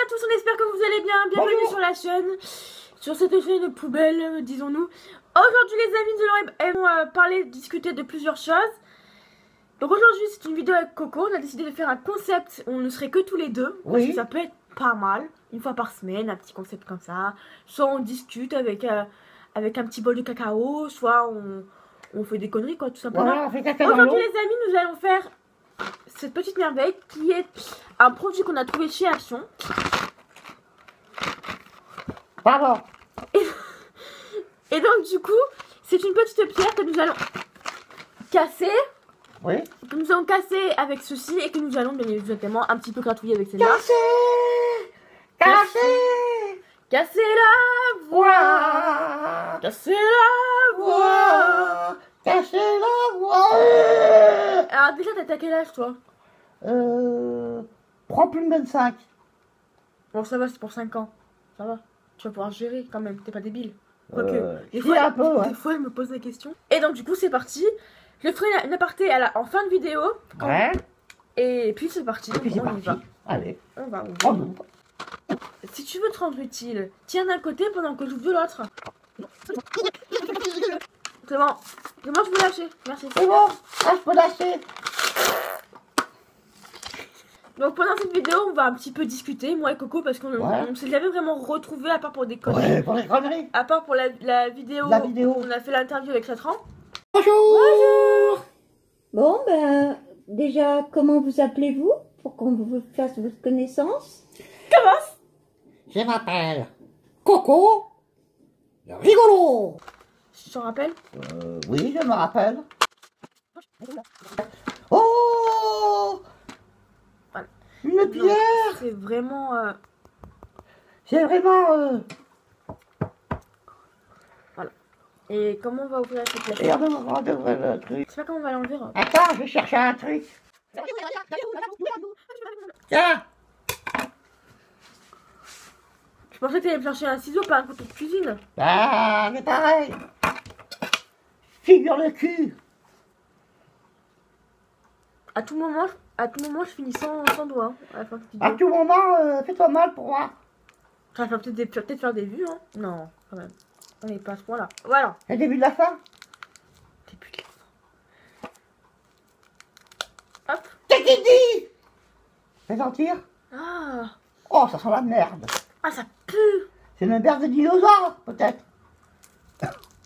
à tous, on espère que vous allez bien. Bienvenue Bonjour. sur la chaîne, sur cette chaîne poubelle, disons-nous. Aujourd'hui les amis, nous allons discuter de plusieurs choses. Donc aujourd'hui c'est une vidéo avec Coco, on a décidé de faire un concept où on ne serait que tous les deux. Oui. Parce que ça peut être pas mal, une fois par semaine, un petit concept comme ça. Soit on discute avec un petit bol de cacao, soit on fait des conneries quoi, tout simplement. Voilà, on fait caca dans Aujourd'hui l'eau. les amis, nous allons faire cette petite merveille qui est un produit qu'on a trouvé chez Action. Pardon. Et donc du coup, c'est une petite pierre que nous allons casser. Oui. Que nous allons casser avec ceci et que nous allons bien évidemment un petit peu gratouiller avec celle-là. Casser. Casser. Casser la voix. Casser la voix. Casser la voix. Alors déjà t'as quel âge toi? Prends plus de 25. Bon ça va, c'est pour 5 ans. Ça va. Tu vas pouvoir gérer quand même, t'es pas débile. Quoique, des si, fois, un peu, ouais. des fois elle me pose des questions. Et donc du coup c'est parti. Je ferai une aparté en fin de vidéo. Ouais. Et puis c'est parti, Et puis c'est on y va. parti. Allez. On va. On ouvre. Si tu veux te rendre utile, tiens d'un côté pendant que j'ouvre de l'autre. C'est bon. C'est bon, je peux lâcher. Merci. C'est bon. Ah, je peux lâcher. Donc pendant cette vidéo, on va un petit peu discuter, moi et Coco, parce qu'on Ouais. on s'est jamais vraiment retrouvés à part pour des conneries. Ouais, pour les conneries. À part pour la vidéo. La vidéo. On a fait l'interview avec Chatran. Bonjour. Bonjour. Bon, ben, déjà, comment vous appelez-vous pour qu'on vous fasse votre connaissance? Commence. Je m'appelle Coco. Le rigolo. Tu t'en rappelles? Oui, je me rappelle. Oh. Voilà. Une Non, pierre. c'est vraiment... C'est vraiment... Et comment on va ouvrir cette pierre? Et on devrait le truc. Je sais pas comment on va l'enlever. Hein. Attends, je vais chercher un truc. Tiens. Je pensais que tu allais me chercher un ciseau, pas un couteau de cuisine. Bah, c'est pareil. Figure le cul. À tout moment, je finis sans doigt hein, à la fin de cette À vidéo. tout moment, fais-toi mal pour moi. Ça va peut-être faire des vues, hein. Non, quand même. On n'est pas à ce point-là. Voilà. C'est le début de la fin. Début de la fin. Hop. Qu'est-ce qu'il dit? Fais sentir. Ah. Oh, ça sent la merde. Ah, ça pue. C'est une merde de dinosaure, peut-être.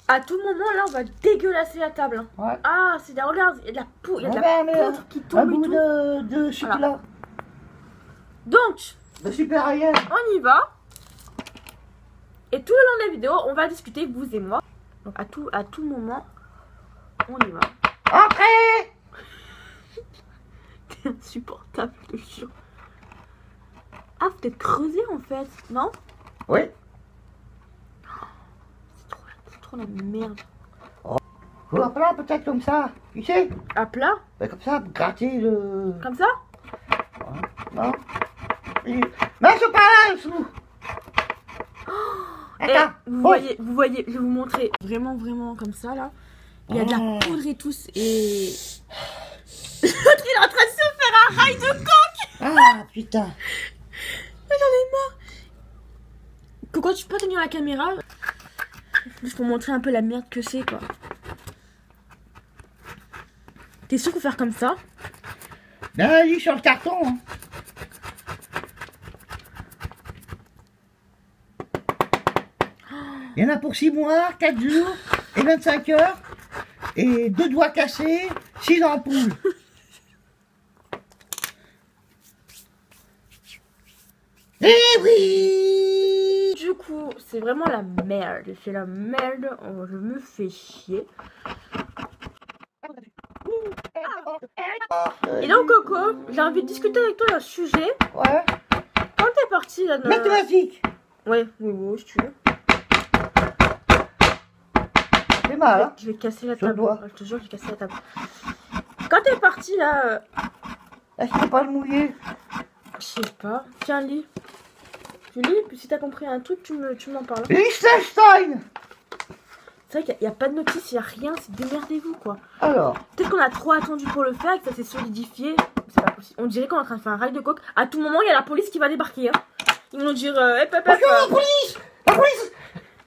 À tout moment, là, on va dégueulasser la table. Hein. Ouais. Ah, c'est de regarde, il y a de la poudre, il y a de Ouais, la mais, poudre qui Un tombe et bout tout. de chocolat. Voilà. Donc, De super alien. on y va. Et tout le long de la vidéo, on va discuter, vous et moi. Donc, à tout moment, on y va. Entrez. T'es insupportable, je te jure. Ah, faut peut-être creuser en fait, non? Oui. C'est trop la merde. Ou un plat, peut-être comme ça. Tu sais? À plat? Bah, comme ça, gratter le... Comme ça? Non? Non, c'est pas là, dessous. Et Attends. vous voyez, je vais vous montrer vraiment comme ça là. Il y a de la poudre et tout. Et. L'autre il est en train de se faire un rail de coke! Ah, putain. J'en ai marre! Coco, tu peux tenir la caméra? Juste pour montrer un peu la merde que c'est quoi. T'es sûr qu'il faut faire comme ça? Là, lui, sur le carton. Hein. Il y en a pour 6 mois, 4 jours et 25 heures. Et 2 doigts cassés, 6 ampoules. Eh oui! Du coup, c'est vraiment la merde. C'est la merde. Oh, je me fais chier. Et donc, Coco, j'ai envie de discuter avec toi d'un sujet. Ouais. Quand t'es parti là de... Mathématiques. Ouais, oui, si tu veux. C'est mal, hein? Je vais casser la Sur le table. doigt. Je te jure, je vais casser la table. Quand t'es parti là... Est-ce qu'il faut pas le mouiller? Je sais pas. Tiens, lis. Tu lis, puis si t'as compris un truc, tu m'en parles. Liechtenstein! C'est vrai qu'il n'y a pas de notice, il n'y a rien, c'est démerdez-vous quoi. Alors, Peut-être qu'on a trop attendu pour le faire, que ça s'est solidifié. C'est pas possible. On dirait qu'on est en train de faire un rail de coke. À tout moment, il y a la police qui va débarquer. Hein. Ils vont nous dire La police! La police!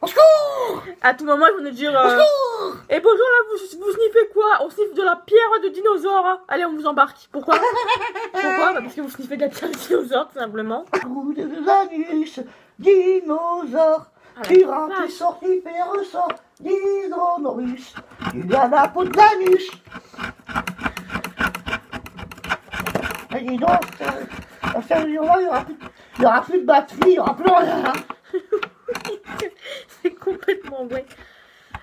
Au secours! À tout moment, ils vont nous dire Au secours! et bonjour là, vous sniffez quoi? On sniffe de la pierre de dinosaure. Hein. Allez, on vous embarque. Pourquoi? Pourquoi? Bah, parce que vous sniffez de la pierre de dinosaure, tout simplement. Trou de l'anus, dinosaure. Tu rentres, tu sors, tu fais ressort. Dinosaurus, il y a la peau de l'anus. Et dis donc, à faire du roi, il n'y aura plus de batterie, il n'y aura plus rien. C'est complètement vrai.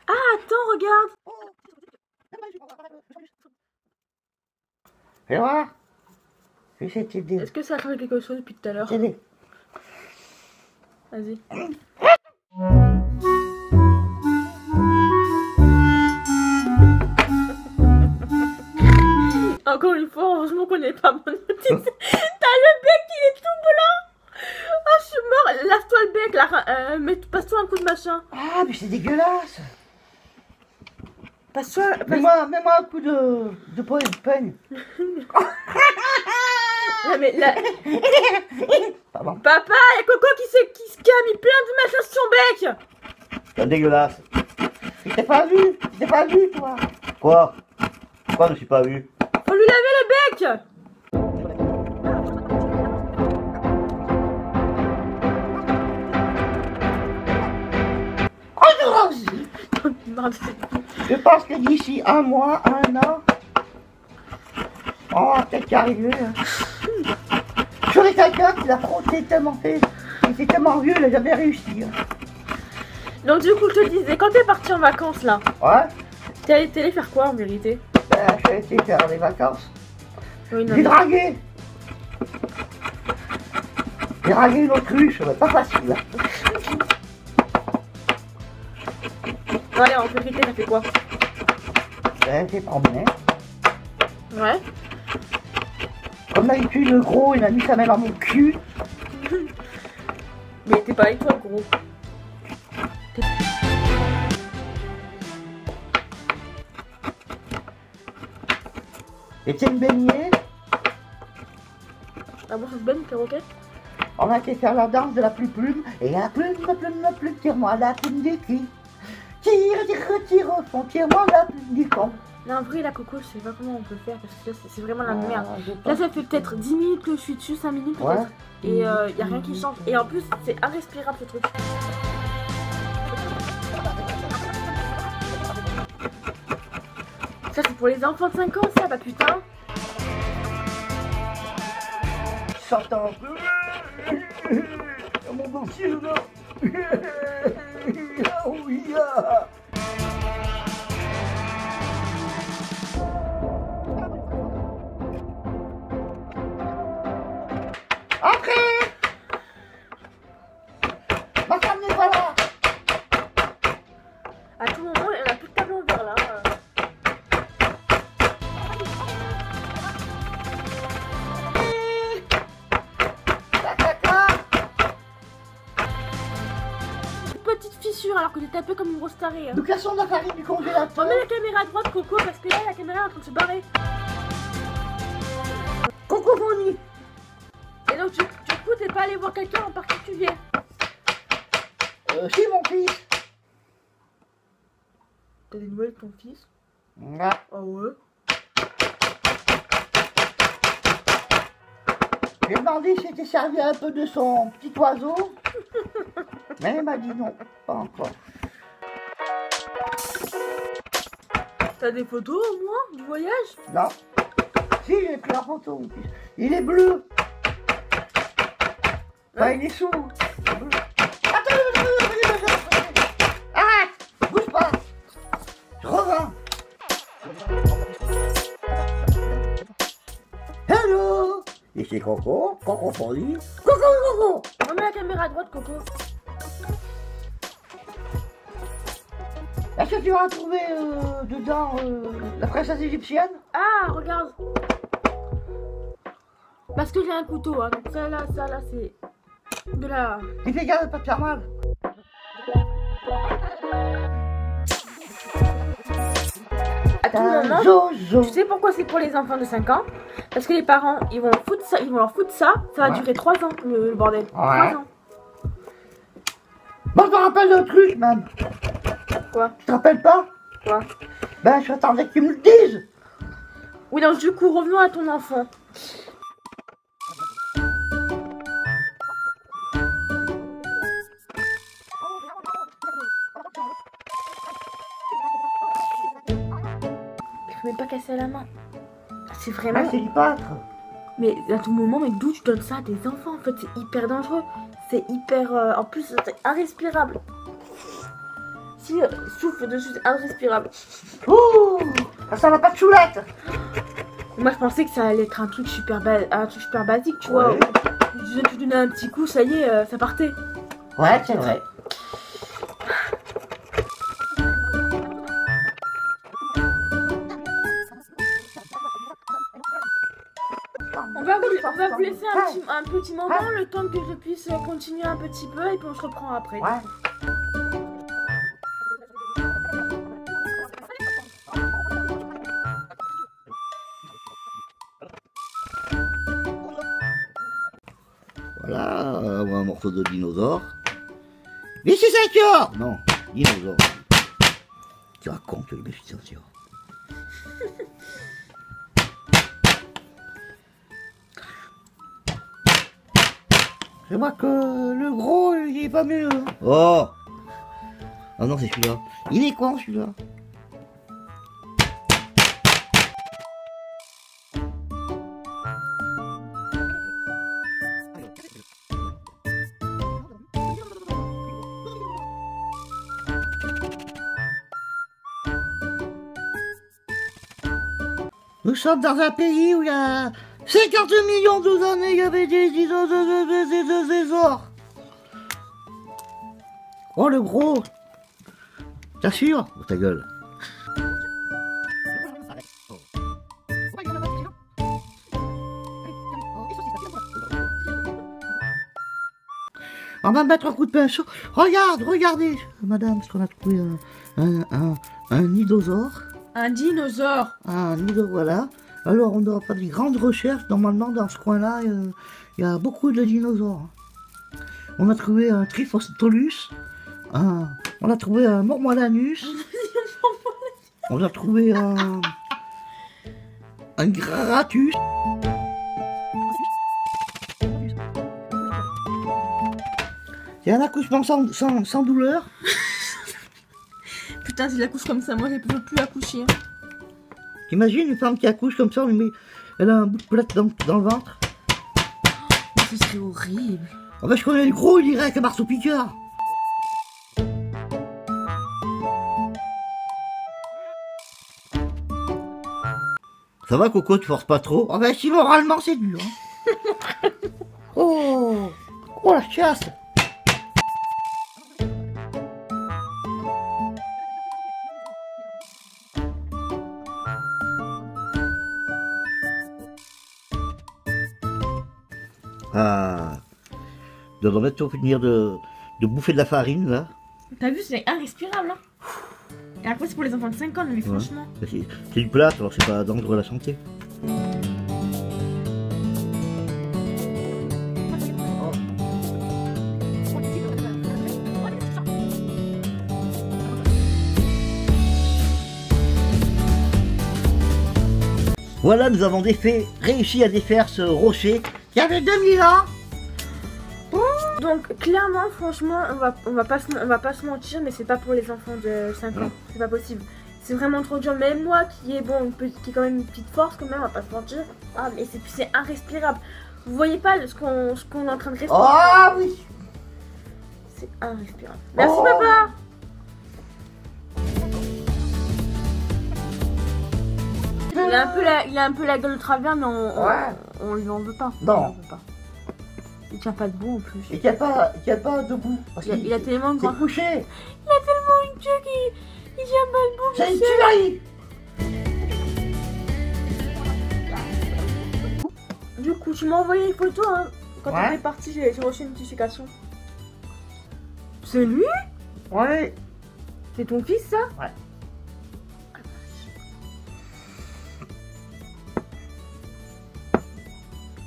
Ah, attends, regarde. Fais voir. Fais cette idée. Est-ce que ça a changé quelque chose depuis tout à l'heure? Télé. Vas-y. Encore une fois, heureusement qu'on n'est pas mon notice. T'as le bec, il est tout blanc. Oh, je suis mort. Lave-toi le bec, là. Passe-toi un coup de machin. Ah, mais c'est dégueulasse. Passe-toi. Mets-moi un coup de peigne. Non, mais là... Pardon. Papa, il y a Coco qui se a mis plein de machin sur son bec. C'est dégueulasse. Tu t'es pas vu, toi. Quoi? Pourquoi je ne suis pas vu? Faut lui laver le bec. Je pense que d'ici un mois, un an, on va peut-être y arriver. J'aurais quelqu'un qui l'a frotté tellement fait. Il était tellement vieux, il n'a jamais réussi. Donc du coup, je te disais, quand t'es parti en vacances là, Ouais. t'es allé faire quoi en vérité? Je suis allé faire des vacances. Oui, non, J'ai dragué. J'ai dragué une autruche, mais pas facile. Non, allez, en vérité, t'as fait quoi? J'ai été promener. Ouais. Comme d'habitude, le gros, il a mis sa main dans mon cul. Mais t'es pas avec toi, gros. Et tu me baigner. Ah bon, ça se baigne, perroquet? On a été faire la danse de la plume. Et la plume, tire-moi la plume du cul. Tire au fond, tire-moi la plume du con. Non, en vrai, la Coco, je sais pas comment on peut faire parce que là, c'est vraiment la merde. Là, ça fait peut-être 10 minutes que je suis dessus, 5 minutes peut-être. Ouais. Et y a rien qui change. Et en plus, c'est irrespirable ce truc. Ça, c'est pour les enfants de 5 ans, ça, bah putain. Sortant. Mon dossier là. Oh yeah. Après. Ma femme n'est pas là. À tout moment, il y en a plus de tableau vert là. Petite fissure alors que t'es tapé comme une grosse tarée. Hein. Nous cassons la farine du congélateur. Remets la caméra à droite, Coco, parce que là, la caméra est en train de se barrer. Coco Bonnie. Et donc, du coup, t'es pas allé voir quelqu'un en particulier? Si, mon fils. T'as des nouvelles de ton fils? Ah. Ah ouais? J'ai demandé si c'était servi un peu de son petit oiseau. Mais il m'a dit non, pas encore. T'as des photos au moins du voyage? Non. Si, j'ai pris la photo, mon fils. Il est bleu. Enfin, il est sourd. Attends, arrête, bouge pas. Je reviens. Hello. Ici Coco, Coco Folie. Coco. Remets la caméra à droite, Coco. Est-ce que tu vas trouver dedans la princesse égyptienne? Ah, regarde. Parce que j'ai un couteau, hein. Donc ça là, c'est de la... Et fais gaffe de pas te faire mal. À tout moment, Jojo. tu sais pourquoi c'est pour les enfants de 5 ans? Parce que les parents, ils vont leur foutre ça, ça va durer 3 ans, le bordel. 3 ans. Moi, je me rappelle d'un truc, même. Quoi? Tu te rappelles pas? Quoi? Ben, j'attendais que tu me le dises. Oui, donc du coup, revenons à ton enfant. Je peux même pas casser la main. C'est vraiment... Ah, c'est du pâtre. Mais à tout moment, mais d'où tu donnes ça à des enfants? En fait, c'est hyper dangereux. C'est hyper... En plus, c'est irrespirable. Si, souffle dessus, c'est irrespirable. Ouh, ça va pas de choulette. Moi, je pensais que ça allait être un truc super, basique, tu vois. Ouais. Tu donnais un petit coup, ça y est, ça partait. Ouais, c'est vrai. On va vous laisser un petit moment, le temps que je puisse continuer un petit peu, et puis on se reprend après. Ouais. Voilà, un morceau de dinosaure. Mais c'est 5 heures. Non, dinosaure. Tu racontes les méfitations. Je vois que le gros, il est pas mieux. Oh. Ah non, c'est celui-là. Il est con, celui-là. Nous sommes dans un pays où il y a 50 millions d'années, il y avait des dinosaures. Oh, le gros. T'assures? Oh, ta gueule. On va mettre un coup de pinceau. Regardez, madame, parce qu'on a trouvé un nidosaure. Un dinosaure. Un nido, voilà. Alors, on doit faire des grandes recherches. Normalement, dans ce coin-là, il y a beaucoup de dinosaures. On a trouvé un Triphostolus. On a trouvé un Mormolanus. On a trouvé un Gratus. Il y a un accouchement sans douleur. Putain, si j'accouche comme ça, moi je peux plus accoucher. T'imagines une femme qui accouche comme ça, elle a un bout de plate dans le ventre. Ce serait horrible. Oh bah, je connais le gros, il irait avec un marteau piqueur. Ça va, Coco, tu forces pas trop? Oh bah, si moralement c'est dur. Hein. Oh la chasse. Ah, je devrais bientôt finir de bouffer de la farine, là. T'as vu, c'est irrespirable, hein. Et après, c'est pour les enfants de 5 ans, mais franchement. C'est du plâtre, alors c'est pas dangereux à la santé. Voilà, nous avons réussi à défaire ce rocher qui avait 2000 ans. Donc clairement, franchement, on va pas se mentir, mais c'est pas pour les enfants de 5 ans. C'est pas possible. C'est vraiment trop dur. Même moi qui est qui est quand même une petite force quand même, on va pas se mentir. Ah mais c'est irrespirable. Vous voyez pas ce qu'on est en train de respirer? Ah oui. C'est irrespirable. Merci papa. Il a un peu la gueule de travers, mais on lui en veut pas. Non. Il tient pas debout en plus. Il tient pas debout. Il a tellement C'est couché. Il a tellement une queue qu'il tient pas debout. C'est une tuerie. Du coup, tu m'as envoyé une photo, hein. Quand Ouais. on est parti, j'ai reçu une notification. C'est lui? Ouais. C'est ton fils, ça? Ouais.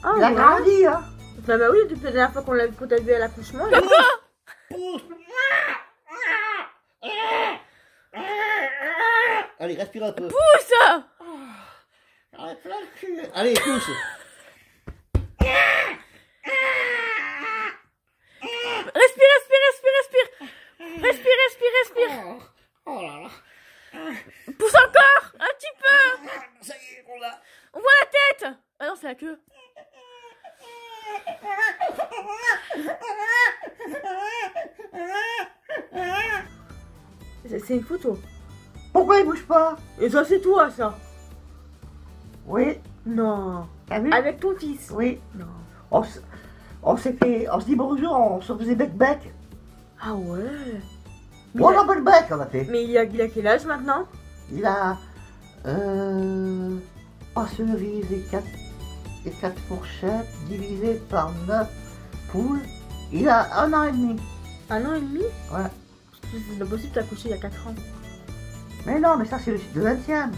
Ah, Il a grandi, hein. Bah oui, depuis la dernière fois qu'on t'a vu à l'accouchement. Pousse. Allez, respire un peu. Pousse! Arrête là, le cul. Allez, pousse. Respire, respire, respire, respire. Respire, respire, respire. Oh là là. Pousse encore, un petit peu. Ça y est, on l'a. On voit la tête. Ah non, c'est la queue. C'est une photo. Pourquoi il bouge pas? Et ça, c'est toi, ça. Oui. Non. T'as vu? Avec ton fils. Oui. Non. On s'est fait, on se dit bonjour, on se faisait bec-bec. Ah ouais. Bon, on a pas le bec, on a fait. Mais il a quel âge maintenant? Il a, en cerise et 4 fourchettes divisé par 9 poules. Il a 1 an et demi. 1 an et demi? Ouais. C'est pas possible, t'as accouché il y a 4 ans. Mais non, mais ça c'est le 20e.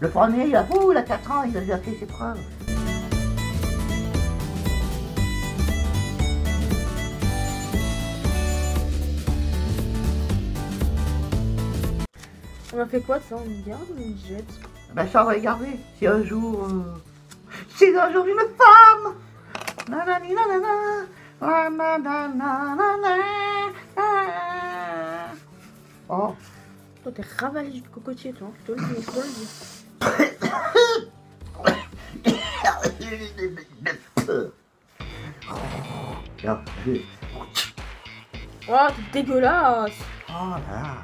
Le premier, il a 4 ans, il a déjà fait ses preuves. On a fait quoi de ça? On y garde ou on y jette? Ben ça, on va y garder. Si un jour une femme. Nanani, nanana, nanana, oh. Toi, t'es ravalé du cocotier, toi. Je te le dis, je te le dis. Regarde, Oh, t'es dégueulasse. oh là.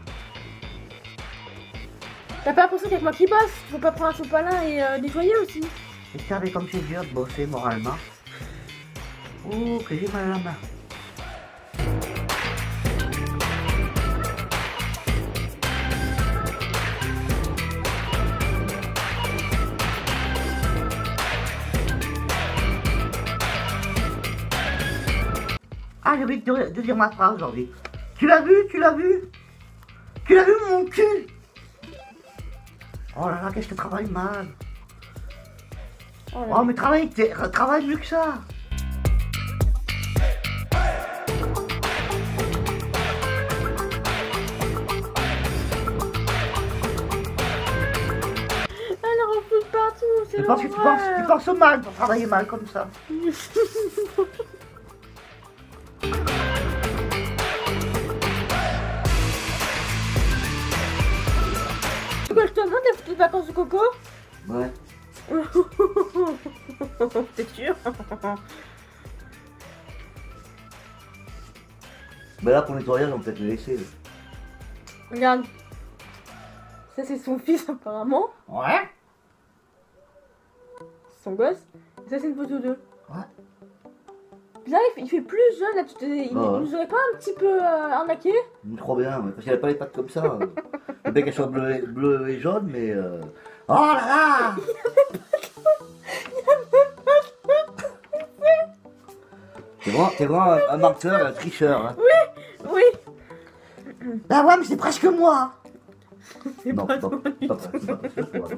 T'as pas l'impression qu'avec moi qui bosse, faut pas prendre un sopalin et nettoyer aussi. Regardez comme c'est dur de bosser moralement. Oh, que j'ai mal à la main. Ah, j'ai oublié de dire ma phrase aujourd'hui. Tu l'as vu? Tu l'as vu? Tu l'as vu mon cul? Oh là là, qu'est-ce que je travaille mal. Oh, là. Oh, mais travaille mieux que ça. Elle en fout partout, c'est Je pense que tu penses au mal pour travailler mal comme ça. Pourquoi je te demande des petites vacances de coco? Ouais. T'es sûr? Mais là, pour nettoyer, on peut peut-être le laisser. Regarde. Ça, c'est son fils, apparemment. Ouais. Son gosse. Et ça, c'est une photo d'eux. Ouais. Là, il fait plus jeune, là, il Ouais. nous aurait pas un petit peu arnaqué? Je crois bien, mais parce qu'elle a pas les pattes comme ça. Le bec, elles sont bleues et jaunes, mais... Oh là là. T'es vraiment un menteur, un tricheur. Hein. Oui. Ah ouais, mais c'est presque moi. C'est Non, pas non, toi du pas tout. presque toi.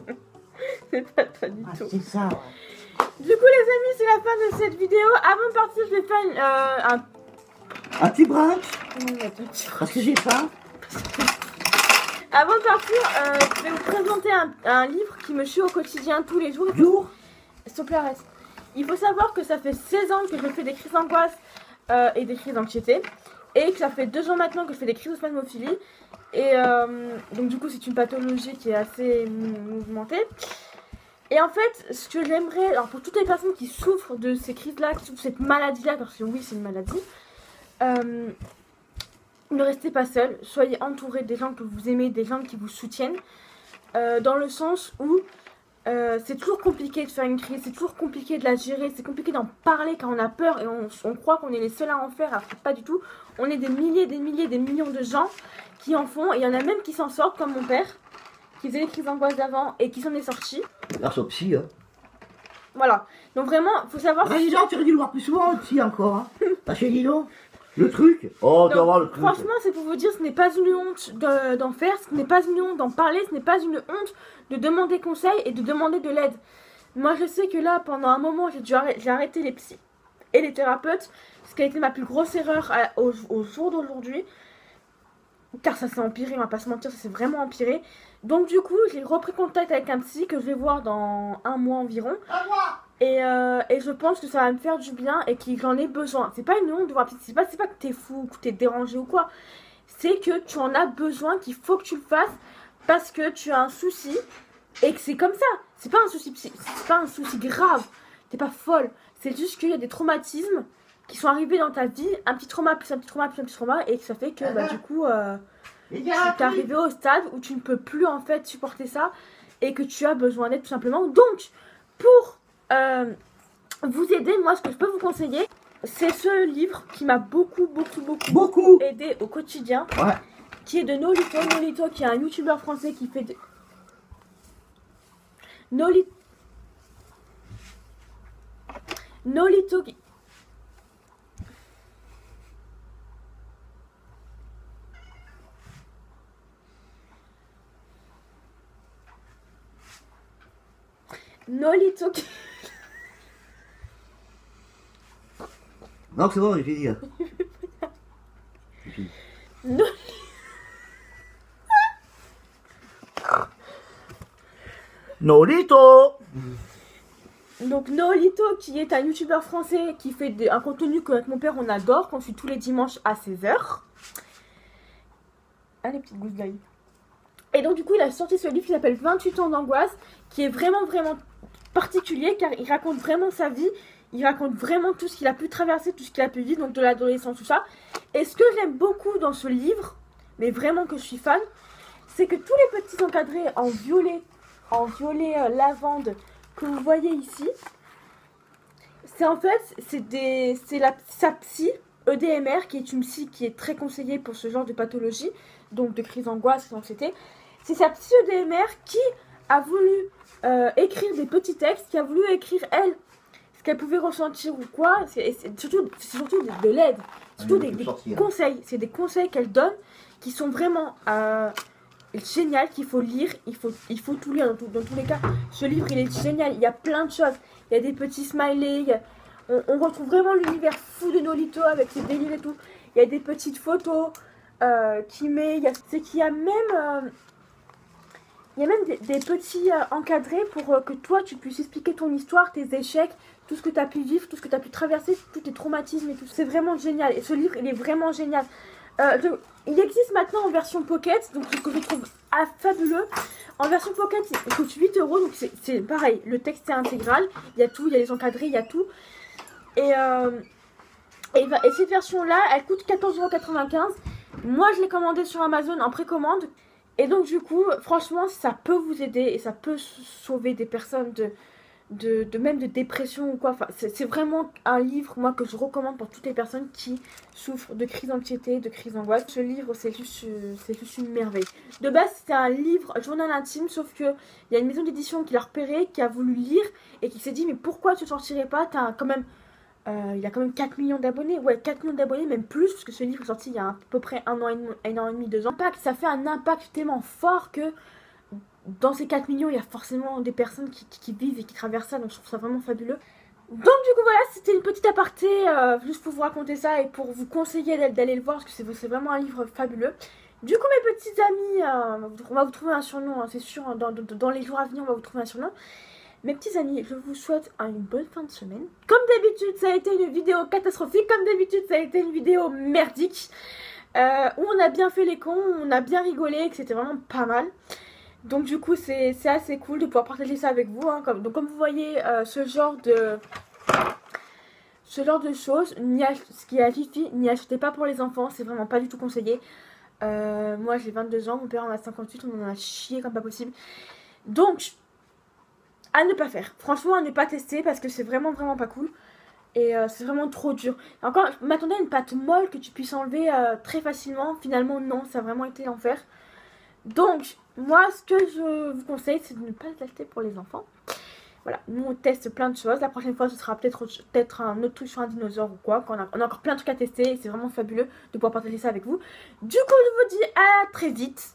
C'est pas toi du Ah, tout. c'est ça. Du coup, les amis, c'est la fin de cette vidéo. Avant de partir, je vais faire Un petit brunch, Attends, parce que j'ai faim. Avant de partir, je vais vous présenter un livre qui me suit au quotidien tous les jours. Jour. S'il te plaît, reste. Il faut savoir que ça fait 16 ans que je fais des crises d'angoisse et des crises d'anxiété. Et que ça fait 2 ans maintenant que je fais des crises de spasmophilie. Et donc du coup, c'est une pathologie qui est assez mouvementée. Et en fait, ce que j'aimerais, alors pour toutes les personnes qui souffrent de ces crises-là, qui souffrent de cette maladie-là, parce que oui, c'est une maladie, ne restez pas seul. Soyez entourés des gens que vous aimez, des gens qui vous soutiennent. Dans le sens où c'est toujours compliqué de faire une crise, c'est toujours compliqué de la gérer, c'est compliqué d'en parler quand on a peur et on croit qu'on est les seuls à en faire, alors que pas du tout. On est des milliers, des millions de gens qui en font, et il y en a même qui s'en sortent, comme mon père, qui faisait les crises d'angoisse d'avant et qui s'en est sorti. Grâce au psy, hein. Voilà, donc vraiment, il faut savoir... Ah, dis donc, tu aurais dû le voir plus souvent, le psy, encore, hein. Parce que dis donc, le truc. Oh, tu vas voir le truc. Franchement, c'est pour vous dire, ce n'est pas une honte d'en faire, ce n'est pas une honte d'en parler, ce n'est pas une honte de demander conseil et de demander de l'aide. Moi, je sais que là, pendant un moment, j'ai arrêté les psys et les thérapeutes, ce qui a été ma plus grosse erreur au jour d'aujourd'hui. car ça s'est empiré, on va pas se mentir, ça s'est vraiment empiré. Donc du coup, j'ai repris contact avec un psy que je vais voir dans 1 mois environ. Et je pense que ça va me faire du bien et que j'en ai besoin. C'est pas une honte de voir un psy, c'est pas que t'es fou ou que t'es dérangé ou quoi. C'est que tu en as besoin, qu'il faut que tu le fasses parce que tu as un souci et que c'est comme ça. C'est pas un souci c'est pas un souci grave. T'es pas folle. C'est juste qu'il y a des traumatismes qui sont arrivés dans ta vie, un petit trauma plus un petit trauma plus un petit trauma, et que ça fait que bah, du coup tu es arrivé au stade où tu ne peux plus en fait supporter ça et que tu as besoin d'aide tout simplement. Donc pour vous aider, moi ce que je peux vous conseiller, c'est ce livre qui m'a beaucoup aidé au quotidien, qui est de Nolito. Nolito qui est un youtubeur français qui fait de... Nolito qui... Nolito qui... Non, c'est bon, j'ai dit. Nolito. Donc Nolito qui est un youtubeur français qui fait un contenu qu'avec mon père on adore, qu'on suit tous les dimanches à 16h. Ah les petites gousses d'œil. Et donc du coup il a sorti ce livre qui s'appelle 28 ans d'angoisse, qui est vraiment particulier car il raconte vraiment sa vie. Il raconte vraiment tout ce qu'il a pu traverser, tout ce qu'il a pu vivre, donc de l'adolescence, tout ça. Et ce que j'aime beaucoup dans ce livre, mais vraiment que je suis fan, c'est que tous les petits encadrés en violet lavande que vous voyez ici, c'est en fait, sa psy, EDMR, qui est une psy qui est très conseillée pour ce genre de pathologie, donc de crise d'angoisse, d'anxiété. C'est sa psy EDMR qui a voulu écrire des petits textes, qui a voulu écrire elle, ce qu'elle pouvait ressentir ou quoi. C'est surtout de l'aide, surtout des conseils. C'est des conseils qu'elle donne qui sont vraiment génial, qu'il faut lire, il faut tout lire dans tous les cas. Ce livre il est génial, il y a plein de choses, il y a des petits smileys, on retrouve vraiment l'univers fou de Nolito avec ses délires et tout. Il y a des petites photos qu'il met, c'est qu'il y a même des petits encadrés pour que toi tu puisses expliquer ton histoire, tes échecs, tout ce que tu as pu vivre, tout ce que tu as pu traverser, tous tes traumatismes et tout. C'est vraiment génial et ce livre il est vraiment génial. Il existe maintenant en version pocket, donc ce que je trouve fabuleux. En version pocket, il coûte 8 €, donc c'est pareil, le texte est intégral, il y a tout, il y a les encadrés, il y a tout. Et cette version-là, elle coûte 14,95 €. Moi, je l'ai commandée sur Amazon en précommande. Et donc, du coup, franchement, ça peut vous aider et ça peut sauver des personnes même de dépression ou quoi. Enfin, c'est vraiment un livre moi que je recommande pour toutes les personnes qui souffrent de crise d'anxiété, de crise d'angoisse. Ce livre c'est juste une merveille. De base c'était un livre journal intime, sauf que il y a une maison d'édition qui l'a repéré, qui a voulu lire et qui s'est dit mais pourquoi tu ne sortirais pas, t'as quand même il a quand même 4 millions d'abonnés, ouais 4 millions d'abonnés, même plus, parce que ce livre est sorti il y a à peu près un an et demi, 2 ans. Ça fait un impact tellement fort que dans ces 4 millions, il y a forcément des personnes qui vivent et qui traversent ça, donc je trouve ça vraiment fabuleux. Donc du coup voilà, c'était une petite aparté, juste pour vous raconter ça et pour vous conseiller d'aller le voir, parce que c'est vraiment un livre fabuleux. Du coup mes petites amies, on va vous trouver un surnom, hein, c'est sûr, hein, dans les jours à venir on va vous trouver un surnom. Mes petits amis, je vous souhaite une bonne fin de semaine. Comme d'habitude, ça a été une vidéo catastrophique, comme d'habitude ça a été une vidéo merdique, où on a bien fait les cons, on a bien rigolé, et que c'était vraiment pas mal. Donc du coup c'est assez cool de pouvoir partager ça avec vous, hein. Donc comme vous voyez ce genre de choses, ce qui est à Fifi, n'y achetez pas pour les enfants, c'est vraiment pas du tout conseillé. Moi j'ai 22 ans, mon père en a 58, on en a chié comme pas possible. Donc à ne pas faire, franchement à ne pas tester parce que c'est vraiment pas cool. Et c'est vraiment trop dur. Encore, je m'attendais à une pâte molle que tu puisses enlever très facilement, finalement non, ça a vraiment été l'enfer. Donc, moi, ce que je vous conseille, c'est de ne pas l'acheter pour les enfants. Voilà, nous on teste plein de choses. La prochaine fois, ce sera peut-être un autre truc sur un dinosaure ou quoi. On a encore plein de trucs à tester et c'est vraiment fabuleux de pouvoir partager ça avec vous. Du coup, je vous dis à très vite.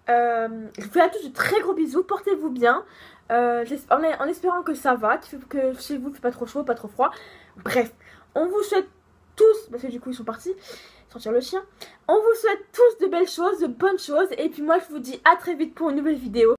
Je vous fais à tous de très gros bisous. Portez-vous bien. En espérant que ça va, que chez vous, il ne fait pas trop chaud, pas trop froid. Bref, on vous souhaite tous parce que du coup ils sont partis sortir le chien. On vous souhaite tous de belles choses, de bonnes choses, et puis moi je vous dis à très vite pour une nouvelle vidéo.